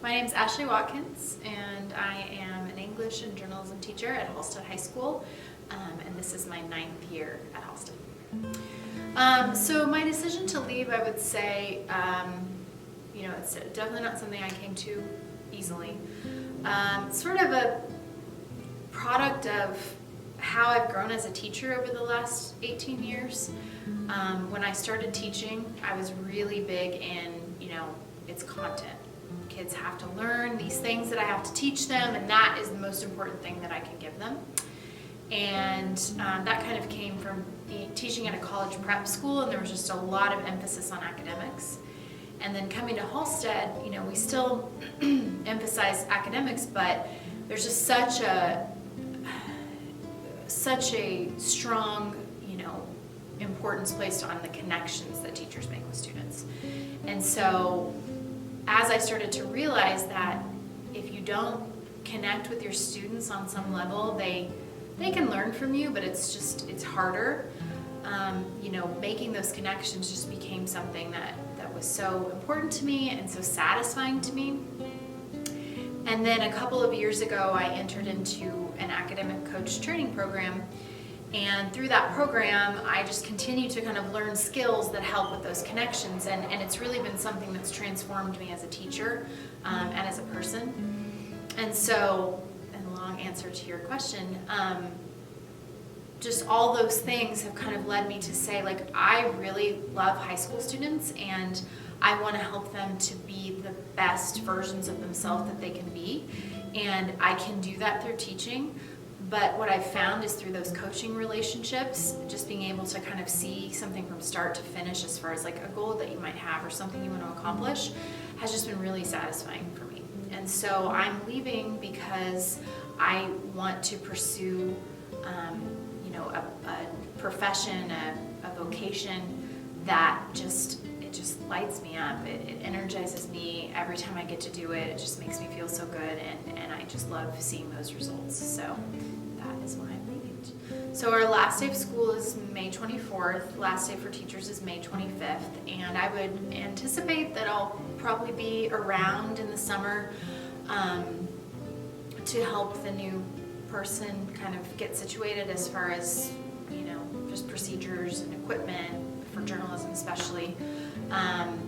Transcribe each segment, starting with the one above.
My name's Ashley Watkins, and I am an English and journalism teacher at Halstead High School, and this is my 9th year at Halstead. So my decision to leave, I would say, it's definitely not something I came to easily. It's sort of a product of how I've grown as a teacher over the last 18 years. When I started teaching, I was really big in, its content. Kids have to learn these things that I have to teach them, and that is the most important thing that I can give them. And that kind of came from teaching at a college prep school, and there was just a lot of emphasis on academics. And then coming to Halstead, we still emphasize academics, but there's just such a strong, importance placed on the connections that teachers make with students. And so as I started to realize that if you don't connect with your students on some level, they can learn from you, but it's harder. Making those connections just became something that was so important to me and so satisfying to me. And then a couple of years ago, I entered into an academic coach training program. And through that program, I just continue to kind of learn skills that help with those connections. And it's really been something that's transformed me as a teacher and as a person. And so, in a long answer to your question, just all those things have kind of led me to say, I really love high school students, and I want to help them to be the best versions of themselves that they can be. And I can do that through teaching. But what I've found is through those coaching relationships, just being able to kind of see something from start to finish as far as a goal that you might have or something you want to accomplish has just been really satisfying for me. And so I'm leaving because I want to pursue a profession, a vocation that just lights me up. It energizes me every time I get to do it. It just makes me feel so good, and I just love seeing those results. So that is why I'm leaving. So our last day of school is May 24th. Last day for teachers is May 25th, and I would anticipate that I'll probably be around in the summer to help the new person kind of get situated as far as just procedures and equipment for journalism especially.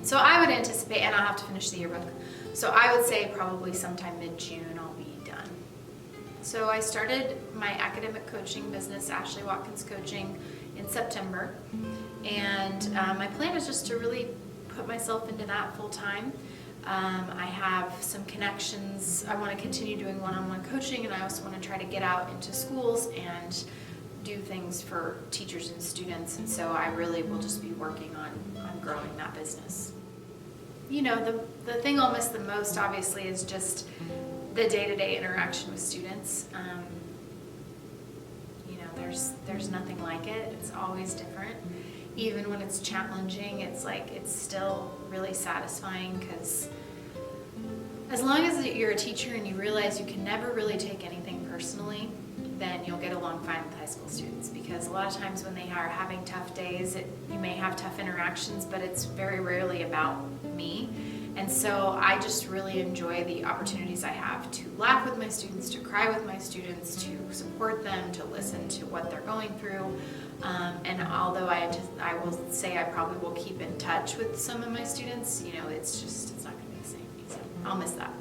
So I would anticipate, and I'll have to finish the yearbook, so I would say probably sometime mid-June I'll be done. So I started my academic coaching business, Ashley Watkins Coaching, in September, and my plan is just to really put myself into that full-time. I have some connections. I want to continue doing one-on-one coaching, and I also want to try to get out into schools and do things for teachers and students, and so I really will just be working on growing that business. The thing I'll miss the most, obviously, is just the day-to-day interaction with students. There's nothing like it. It's always different. Even when it's challenging, it's still really satisfying, because as long as you're a teacher and you realize you can never really take anything personally, then you'll get along fine with high school students, because a lot of times when they are having tough days, you may have tough interactions, but it's very rarely about me. And so I just really enjoy the opportunities I have to laugh with my students, to cry with my students, to support them, to listen to what they're going through. And although I will say I probably will keep in touch with some of my students, it's not going to be the same. So I'll miss that.